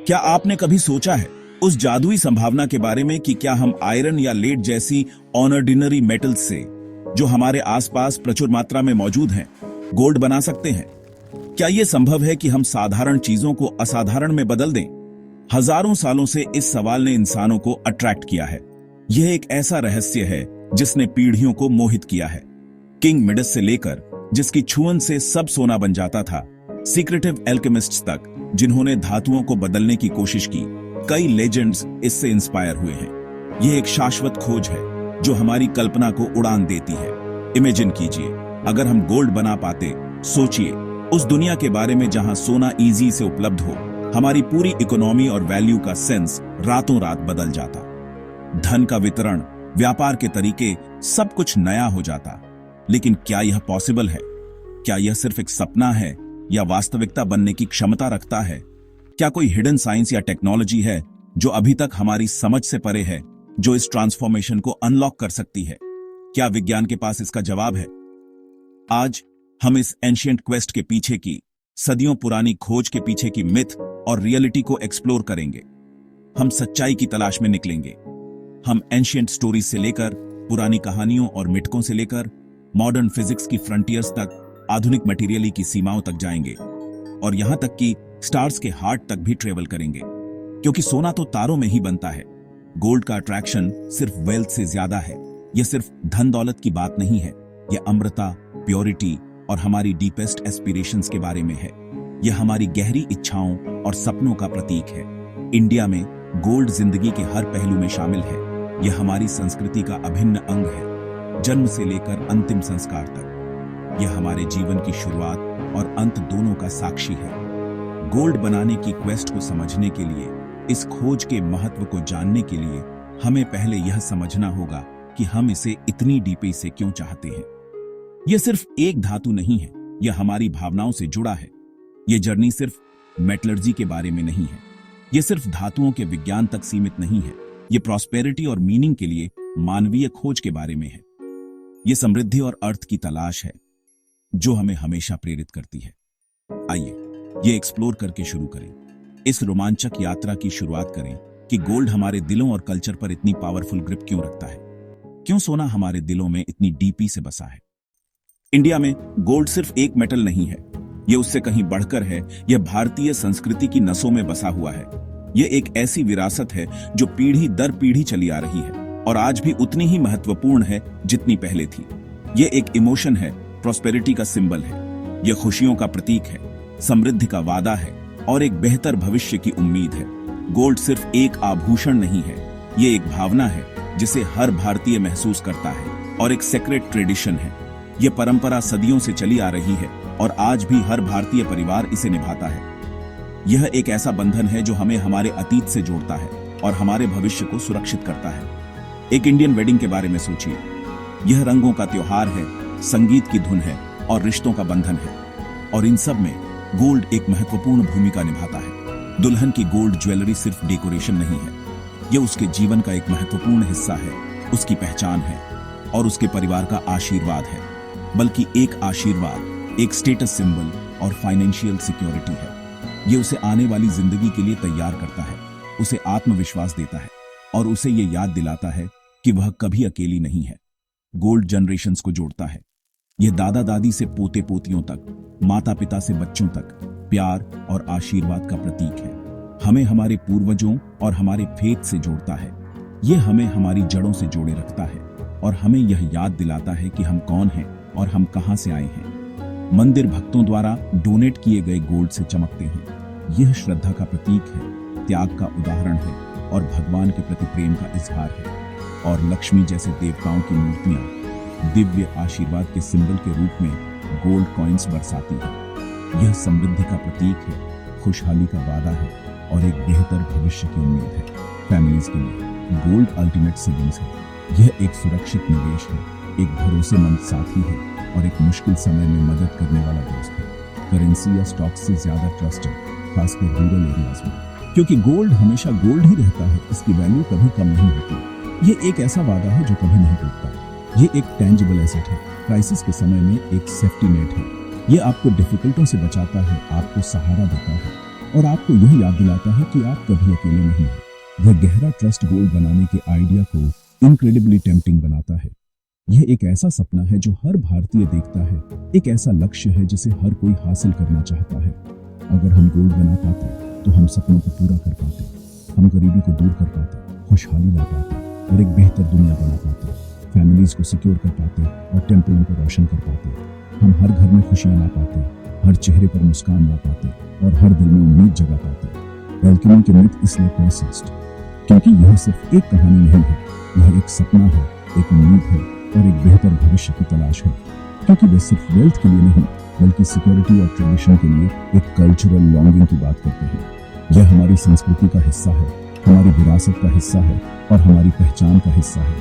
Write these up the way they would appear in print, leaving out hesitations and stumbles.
क्या आपने कभी सोचा है उस जादुई संभावना के बारे में कि क्या हम आयरन या लेड जैसी ऑर्डिनरी मेटल्स से, जो हमारे आसपास प्रचुर मात्रा में मौजूद हैं, गोल्ड बना सकते हैं? क्या यह संभव है कि हम साधारण चीजों को असाधारण में बदल दें? हजारों सालों से इस सवाल ने इंसानों को अट्रैक्ट किया है। यह एक ऐसा रहस्य है जिसने पीढ़ियों को मोहित किया है। किंग मिडस से लेकर, जिसकी छुअन से सब सोना बन जाता था, सीक्रेटिव एल्केमिस्ट्स तक, जिन्होंने धातुओं को बदलने की कोशिश की, कई लेजेंड्स इससे इंस्पायर हुए हैं। यह एक शाश्वत खोज है जो हमारी कल्पना को उड़ान देती है। इमेजिन कीजिए, अगर हम गोल्ड बना पाते। सोचिए उस दुनिया के बारे में जहां सोना इजी से उपलब्ध हो, हमारी पूरी इकोनॉमी और वैल्यू का सेंस रातों रात बदल जाता। धन का वितरण, व्यापार के तरीके, सब कुछ नया हो जाता। लेकिन क्या यह पॉसिबल है? क्या यह सिर्फ एक सपना है या वास्तविकता बनने की क्षमता रखता है? क्या कोई हिडन साइंस या टेक्नोलॉजी है जो अभी तक हमारी समझ से परे है, जो इस ट्रांसफॉर्मेशन को अनलॉक कर सकती है? क्या विज्ञान के पास इसका जवाब है? आज हम इस एंशिएंट क्वेस्ट के पीछे की, सदियों पुरानी खोज के पीछे की मिथ और रियलिटी को एक्सप्लोर करेंगे। हम सच्चाई की तलाश में निकलेंगे। हम एंशिएंट स्टोरीज से लेकर, पुरानी कहानियों और मिथकों से लेकर, मॉडर्न फिजिक्स की फ्रंटियर्स तक, आधुनिक मटेरियली की सीमाओं तक जाएंगे और यहां तक कि स्टार्स के हार्ट तक भी ट्रेवल करेंगे। क्योंकि सोना तो तारों में ही बनता है। गोल्ड का अट्रैक्शन सिर्फ वेल्थ से ज्यादा है। यह सिर्फ धन दौलत की बात नहीं है। यह अमृता, प्योरिटी और हमारी डीपेस्ट एस्पिरेशंस के बारे में है। यह हमारी गहरी इच्छाओं और सपनों का प्रतीक है। इंडिया में गोल्ड जिंदगी के हर पहलू में शामिल है। यह हमारी संस्कृति का अभिन्न अंग है, जन्म से लेकर अंतिम संस्कार तक। यह हमारे जीवन की शुरुआत और अंत दोनों का साक्षी है। गोल्ड बनाने की क्वेस्ट को समझने के लिए, इस खोज के महत्व को जानने के लिए, हमें पहले यह समझना होगा कि हम इसे इतनी डीपी से क्यों चाहते हैं। यह सिर्फ एक धातु नहीं है, यह हमारी भावनाओं से जुड़ा है। यह जर्नी सिर्फ मेटलर्जी के बारे में नहीं है। यह सिर्फ धातुओं के विज्ञान तक सीमित नहीं है। यह प्रॉस्पेरिटी और मीनिंग के लिए मानवीय खोज के बारे में है। यह समृद्धि और अर्थ की तलाश है जो हमें हमेशा प्रेरित करती है। आइए ये एक्सप्लोर करके शुरू करें। इस रोमांचक यात्रा की शुरुआत करें कि गोल्ड हमारे दिलों और कल्चर पर इतनी पावरफुल ग्रिप क्यों रखता है। क्यों सोना हमारे दिलों में इतनी डीपी से बसा है। इंडिया में गोल्ड सिर्फ एक मेटल नहीं है, यह उससे कहीं बढ़कर है। यह भारतीय संस्कृति की नसों में बसा हुआ है। यह एक ऐसी विरासत है जो पीढ़ी दर पीढ़ी चली आ रही है और आज भी उतनी ही महत्वपूर्ण है जितनी पहले थी। यह एक इमोशन है, प्रॉस्पेरिटी का सिंबल है। यह खुशियों का प्रतीक है, समृद्धि का वादा है और एक बेहतर भविष्य की उम्मीद है। गोल्ड सिर्फ एक आभूषण नहीं है, यह एक भावना है जिसे हर भारतीय महसूस करता है और एक सेक्रेट ट्रेडिशन है। यह परंपरा सदियों से चली आ रही है और आज भी हर भारतीय परिवार इसे निभाता है। यह एक ऐसा बंधन है जो हमें हमारे अतीत से जोड़ता है और हमारे भविष्य को सुरक्षित करता है। एक इंडियन वेडिंग के बारे में सोचिए। यह रंगों का त्योहार है, संगीत की धुन है और रिश्तों का बंधन है। और इन सब में गोल्ड एक महत्वपूर्ण भूमिका निभाता है। दुल्हन की गोल्ड ज्वेलरी सिर्फ डेकोरेशन नहीं है, यह उसके जीवन का एक महत्वपूर्ण हिस्सा है, उसकी पहचान है और उसके परिवार का आशीर्वाद है। बल्कि एक आशीर्वाद, एक स्टेटस सिंबल और फाइनेंशियल सिक्योरिटी है। यह उसे आने वाली जिंदगी के लिए तैयार करता है, उसे आत्मविश्वास देता है और उसे यह याद दिलाता है कि वह कभी अकेली नहीं है। गोल्ड जनरेशंस को जोड़ता है। यह दादा दादी से पोते पोतियों तक, माता पिता से बच्चों तक प्यार और आशीर्वाद का प्रतीक है। हमें हमारे पूर्वजों और हमारे फेथ से जोड़ता है। यह हमें हमारी जड़ों से जोड़े रखता है और हमें यह याद दिलाता है कि हम कौन हैं और हम कहां से आए हैं। मंदिर भक्तों द्वारा डोनेट किए गए गोल्ड से चमकते हैं। यह श्रद्धा का प्रतीक है, त्याग का उदाहरण है और भगवान के प्रति प्रेम का इजहार है। और लक्ष्मी जैसे देवताओं की मूर्तियां दिव्य आशीर्वाद के सिंबल के रूप में गोल्ड कॉइन्स बरसाती है। यह समृद्धि का प्रतीक है, खुशहाली का वादा है और एक बेहतर भविष्य की उम्मीद है। फैमिलीज के लिए गोल्ड अल्टीमेट सेविंग्स है। यह एक सुरक्षित निवेश है, एक भरोसेमंद साथी है और एक मुश्किल समय में मदद करने वाला दोस्त है। करेंसी या स्टॉक से ज्यादा ट्रस्ट है, खासकर रूरल एरियाज में, क्योंकि गोल्ड हमेशा गोल्ड ही रहता है। इसकी वैल्यू कभी कम नहीं होती। ये एक ऐसा वादा है जो कभी नहीं टूटता। ये एक टेंजिबल एसेट है, क्राइसिस के समय में एक सेफ्टी नेट है। ये आपको डिफिकल्टों से बचाता है, आपको सहारा देता है और आपको यह याद दिलाता है कि आप कभी अकेले नहीं हैं। यह गहरा ट्रस्ट गोल्ड बनाने के आइडिया को इनक्रेडिबली टेम्पटिंग बनाता है। यह एक ऐसा सपना है जो हर भारतीय देखता है, एक ऐसा लक्ष्य है जिसे हर कोई हासिल करना चाहता है। अगर हम गोल्ड बना पाते तो हम सपनों को पूरा कर पाते, हम गरीबी को दूर कर पाते, खुशहाली ला पाते और एक बेहतर दुनिया बना पाते, फैमिलीज को सिक्योर कर पाते और टेम्पलों को रोशन कर पाते। हम हर घर में खुशियां ला पाते, हर चेहरे पर मुस्कान ला पाते और हर दिल में उम्मीद जगा पाते। एल्केमी के मिथ इसलिए परसिस्ट क्योंकि यह सिर्फ एक कहानी नहीं है, यह एक सपना है, एक उम्मीद है और एक बेहतर भविष्य की तलाश है। क्योंकि वे सिर्फ वेल्थ के लिए नहीं बल्कि सिक्योरिटी और ट्रेडिशन के लिए एक कल्चरल लॉन्गिंग की बात करते हैं। यह हमारी संस्कृति का हिस्सा है, हमारी विरासत का हिस्सा है और हमारी पहचान का हिस्सा है।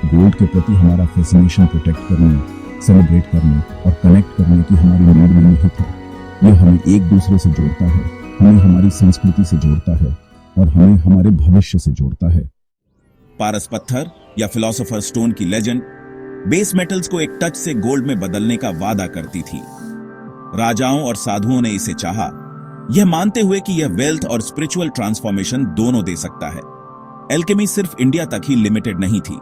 गोल्ड के प्रति हमारा फैसिनेशन प्रोटेक्ट करने, सेलिब्रेट करने और कनेक्ट करने की हमारी नीड में निहित है। यह हमें एक दूसरे से जोड़ता है, हमें हमारी संस्कृति से जोड़ता है और हमें हमारे भविष्य से जोड़ता है। पारस पत्थर या फिलोसोफर स्टोन की लेजेंड बेस मेटल्स को एक टच से गोल्ड में बदलने का वादा करती थी। राजाओं और साधुओं ने इसे चाहा, यह मानते हुए कि यह वेल्थ और स्पिरिचुअल ट्रांसफॉर्मेशन दोनों दे सकता है। एल्केमी सिर्फ इंडिया तक ही लिमिटेड नहीं थी।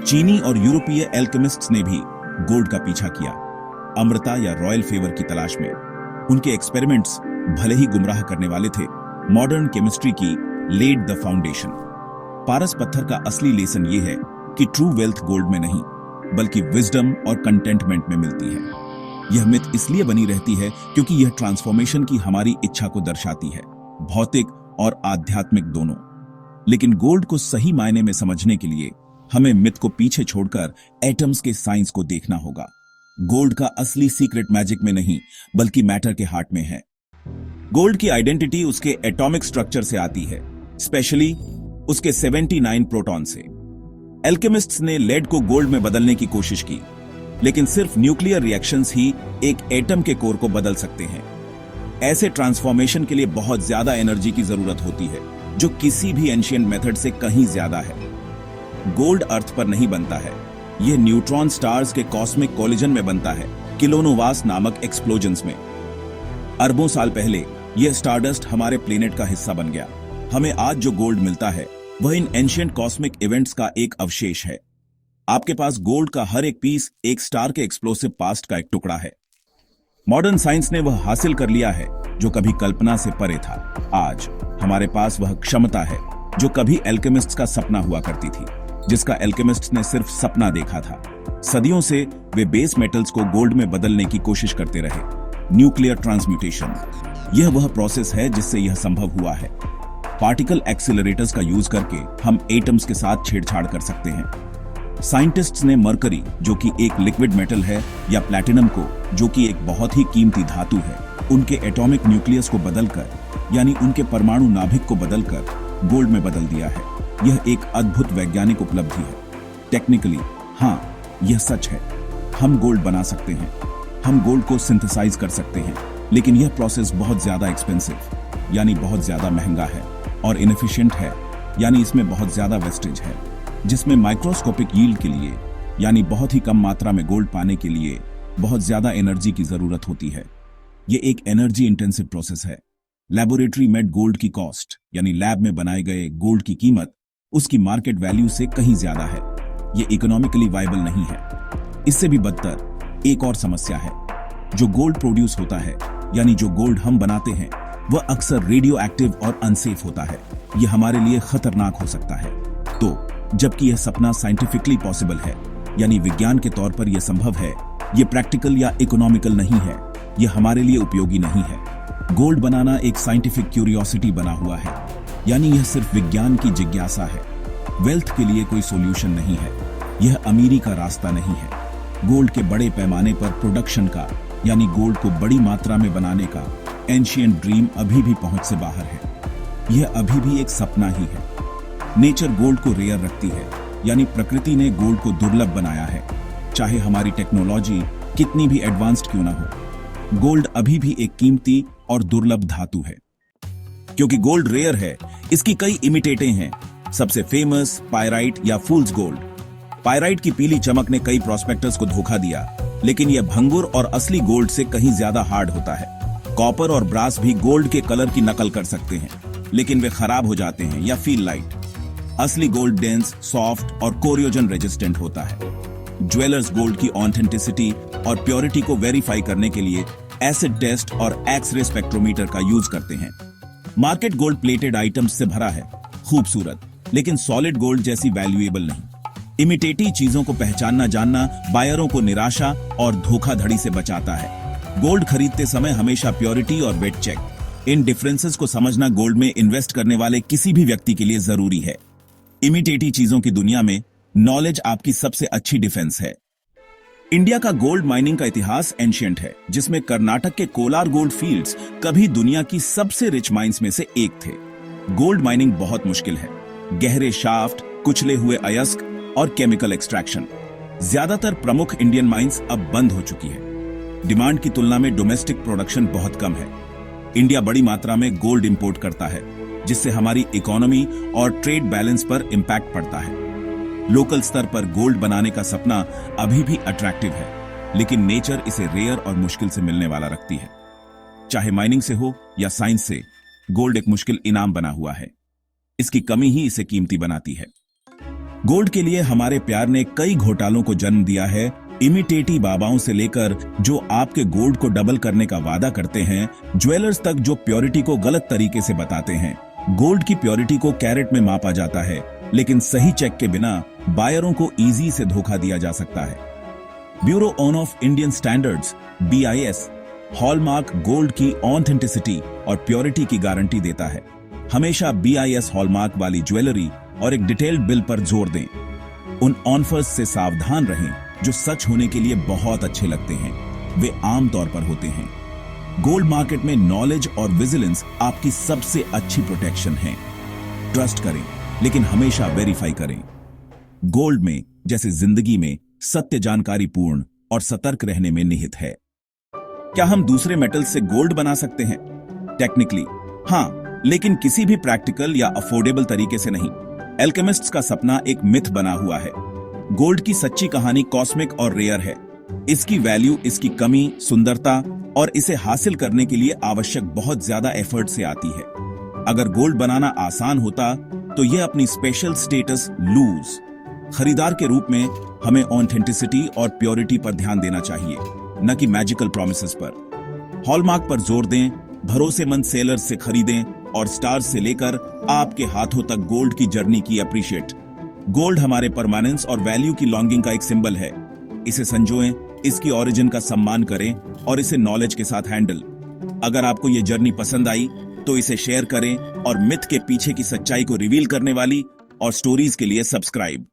चीनी और यूरोपीय एल्केमिस्ट्स ने भी गोल्ड का पीछा किया, अमृता या रॉयल फेवर की तलाश में। उनके एक्सपेरिमेंट्स भले ही गुमराह करने वाले थे, मॉडर्न केमिस्ट्री की लेड द फाउंडेशन। पारस पत्थर का असली लेसन यह है कि ट्रू वेल्थ गोल्ड में नहीं बल्कि विजडम और कंटेंटमेंट में मिलती है। यह मिथ इसलिए बनी रहती है क्योंकि यह ट्रांसफॉर्मेशन की हमारी इच्छा को दर्शाती है, भौतिक और आध्यात्मिक दोनों। लेकिन गोल्ड को सही मायने में समझने के लिए हमें मिथ को पीछे छोड़कर एटम्स के साइंस को देखना होगा। गोल्ड का असली सीक्रेट मैजिक में नहीं बल्कि मैटर के हार्ट में है। गोल्ड की आइडेंटिटी उसके एटॉमिक स्ट्रक्चर से आती है, स्पेशली उसके 79 प्रोटॉन से। एल्केमिस्ट्स ने लेड को गोल्ड में बदलने की कोशिश की, लेकिन सिर्फ न्यूक्लियर रिएक्शंस ही एक एटम के कोर को बदल सकते हैं। ऐसे ट्रांसफॉर्मेशन के लिए बहुत ज्यादा एनर्जी की जरूरत होती है, जो किसी भी एंशिएंट मेथड से कहीं ज्यादा है। गोल्ड अर्थ पर नहीं बनता है, यह न्यूट्रॉन स्टार्स के कॉस्मिक कोलिजन में बनता है, किलोनोवास नामक एक्सप्लोजन्स में। अरबों साल पहले यह स्टारडस्ट हमारे प्लेनेट का हिस्सा बन गया। हमें आज जो गोल्ड मिलता है वह इन एंशिएंट कॉस्मिक इवेंट्स का एक अवशेष है। आपके पास गोल्ड का हर एक पीस एक स्टार के एक्सप्लोसिव पास्ट का एक टुकड़ा है। मॉडर्न साइंस ने वह हासिल कर लिया है जो कभी कल्पना से परे था। आज हमारे पास वह क्षमता है जो कभी एल्केमिस्ट्स का सपना हुआ करती थी, जिसका एल्केमिस्ट्स ने सिर्फ सपना देखा था। सदियों से वे बेस मेटल्स को गोल्ड में बदलने की कोशिश करते रहे। न्यूक्लियर ट्रांसम्यूटेशन, यह वह प्रोसेस है जिससे यह संभव हुआ है। पार्टिकल एक्सीलरेटर्स का यूज करके हम एटम्स के साथ छेड़छाड़ कर सकते हैं। साइंटिस्ट्स ने मरकरी, जो कि एक लिक्विड मेटल है, या प्लैटिनम को, जो कि एक बहुत ही कीमती धातु है, उनके एटॉमिक न्यूक्लियस को बदलकर, यानी उनके परमाणु नाभिक को बदलकर गोल्ड में बदल दिया है। यह एक अद्भुत वैज्ञानिक उपलब्धि है। टेक्निकली हाँ, यह सच है, हम गोल्ड बना सकते हैं, हम गोल्ड को सिंथेसाइज कर सकते हैं, लेकिन यह प्रोसेस बहुत ज्यादा एक्सपेंसिव, यानी बहुत ज्यादा महंगा है, और इनएफिशिएंट है, यानी इसमें बहुत ज्यादा वेस्टेज है, जिसमें माइक्रोस्कोपिक यील्ड के लिए, यानी बहुत ही कम मात्रा में गोल्ड पाने के लिए बहुत ज्यादा एनर्जी की जरूरत होती है। यह एक एनर्जी इंटेंसिव प्रोसेस है। लैबोरेटरी मेड गोल्ड की कॉस्ट, यानी लैब में बनाए गए गोल्ड की कीमत, उसकी मार्केट वैल्यू से कहीं ज्यादा है। यह इकोनॉमिकली वायबल नहीं है। इससे भी बदतर एक और समस्या है। जो गोल्ड प्रोड्यूस होता है, यानी जो गोल्ड हम बनाते हैं, वह अक्सर रेडियो एक्टिव और अनसेफ होता है। यह हमारे लिए खतरनाक हो सकता है। तो जबकि यह सपना साइंटिफिकली पॉसिबल है, यानी विज्ञान के तौर पर यह संभव है, यह प्रैक्टिकल या इकोनॉमिकल नहीं है, यह हमारे लिए उपयोगी नहीं है। गोल्ड बनाना एक साइंटिफिक क्यूरियोसिटी बना हुआ है, यानी यह सिर्फ विज्ञान की जिज्ञासा है। वेल्थ के लिए कोई सॉल्यूशन नहीं है, यह अमीरी का रास्ता नहीं है। गोल्ड के बड़े पैमाने पर प्रोडक्शन का, यानी गोल्ड को बड़ी मात्रा में बनाने का एंशिएंट ड्रीम अभी भी पहुंच से बाहर है। यह अभी भी एक सपना ही है। नेचर गोल्ड को रेयर रखती है, यानी प्रकृति ने गोल्ड को दुर्लभ बनाया है। चाहे हमारी टेक्नोलॉजी कितनी भी एडवांस्ड क्यों ना हो, गोल्ड अभी भी एक कीमती और दुर्लभ धातु है। क्योंकि गोल्ड रेयर है, इसकी कई इमिटेटें हैं। सबसे फेमस पायराइट या फूल्स गोल्ड। पायराइट की पीली चमक ने कई प्रोस्पेक्टर्स को धोखा दिया, लेकिन यह भंगुर और असली गोल्ड से कहीं ज्यादा हार्ड होता है। कॉपर और ब्रास भी गोल्ड के कलर की नकल कर सकते हैं, लेकिन वे खराब हो जाते हैं या फील लाइट। असली गोल्ड डेंस, सॉफ्ट और कोरियोजन रेजिस्टेंट होता है। ज्वेलर्स गोल्ड की ऑथेंटिसिटी और प्योरिटी को वेरीफाई करने के लिए एसिड टेस्ट और एक्सरे स्पेक्ट्रोमीटर का यूज करते हैं। मार्केट गोल्ड प्लेटेड आइटम्स से भरा है, खूबसूरत, लेकिन सॉलिड गोल्ड जैसी वैल्यूएबल नहीं। इमिटेटिव चीजों को पहचानना जानना बायरों को निराशा और धोखाधड़ी से बचाता है। गोल्ड खरीदते समय हमेशा प्योरिटी और वेट चेक। इन डिफरेंसेस को समझना गोल्ड में इन्वेस्ट करने वाले किसी भी व्यक्ति के लिए जरूरी है। इमिटेटिव चीजों की दुनिया में नॉलेज आपकी सबसे अच्छी डिफेंस है। इंडिया का गोल्ड माइनिंग का इतिहास एंशिएंट है, जिसमें कर्नाटक के कोलार गोल्ड फील्ड्स कभी दुनिया की सबसे रिच माइंस में से एक थे। गोल्ड माइनिंग बहुत मुश्किल है। गहरे शाफ्ट, कुचले हुए अयस्क और केमिकल एक्सट्रैक्शन। ज्यादातर प्रमुख इंडियन माइंस अब बंद हो चुकी है। डिमांड की तुलना में डोमेस्टिक प्रोडक्शन बहुत कम है। इंडिया बड़ी मात्रा में गोल्ड इंपोर्ट करता है, जिससे हमारी इकोनॉमी और ट्रेड बैलेंस पर इंपैक्ट पड़ता है। लोकल स्तर पर गोल्ड बनाने का सपना अभी भी अट्रैक्टिव है, लेकिन नेचर इसे रेयर और मुश्किल से मिलने वाला रखती है। चाहे माइनिंग से हो या साइंस से, गोल्ड एक मुश्किल इनाम बना हुआ है। इसकी कमी ही इसे कीमती बनाती है। गोल्ड के लिए हमारे प्यार ने कई घोटालों को जन्म दिया है। इमिटेटिव बाबाओं से लेकर जो आपके गोल्ड को डबल करने का वादा करते हैं, ज्वेलर्स तक जो प्योरिटी को गलत तरीके से बताते हैं। गोल्ड की प्योरिटी को कैरेट में मापा जाता है, लेकिन सही चेक के बिना बायरों को इजी से धोखा दिया जा सकता है। Bureau of Indian standards BIS hallmark gold की ऑथेंटिसिटी और प्योरिटी की गारंटी देता है। हमेशा BIS हॉलमार्क वाली ज्वेलरी और एक डिटेल्ड बिल पर जोर दें। उन ऑफर्स से सावधान रहें जो सच होने के लिए बहुत अच्छे लगते हैं। वे आम तौर पर होते हैं। गोल्ड मार्केट में नॉलेज और विजिलेंस आपकी सबसे अच्छी प्रोटेक्शन है। ट्रस्ट करें, लेकिन हमेशा वेरीफाई करें। गोल्ड में, जैसे जिंदगी में, सत्य जानकारी पूर्ण और सतर्क रहने में निहित है। क्या हम दूसरे मेटल से गोल्ड बना सकते हैं? टेक्निकली हाँ, लेकिन किसी भी प्रैक्टिकल या अफोर्डेबल तरीके से नहीं। एल्केमिस्ट्स का सपना एक मिथ बना हुआ है। गोल्ड की सच्ची कहानी कॉस्मिक और रेयर है। इसकी वैल्यू इसकी कमी, सुंदरता और इसे हासिल करने के लिए आवश्यक बहुत ज्यादा एफर्ट से आती है। अगर गोल्ड बनाना आसान होता तो यह अपनी स्पेशल स्टेटस लूज। खरीदार के रूप में हमें ऑथेंटिसिटी और प्योरिटी पर ध्यान देना चाहिए, न कि मैजिकल प्रॉमिसेस पर। हॉलमार्क पर जोर दें, भरोसेमंद सेलर्स से खरीदें और स्टार्स से लेकर आपके हाथों तक गोल्ड की जर्नी की अप्रिशिएट। गोल्ड हमारे परमानेंस और वैल्यू की लॉन्गिंग का एक सिंबल है। इसे संजोएं, इसकी ओरिजिन का सम्मान करें और इसे नॉलेज के साथ हैंडल। अगर आपको ये जर्नी पसंद आई तो इसे शेयर करें और मिथ के पीछे की सच्चाई को रिवील करने वाली और स्टोरीज के लिए सब्सक्राइब।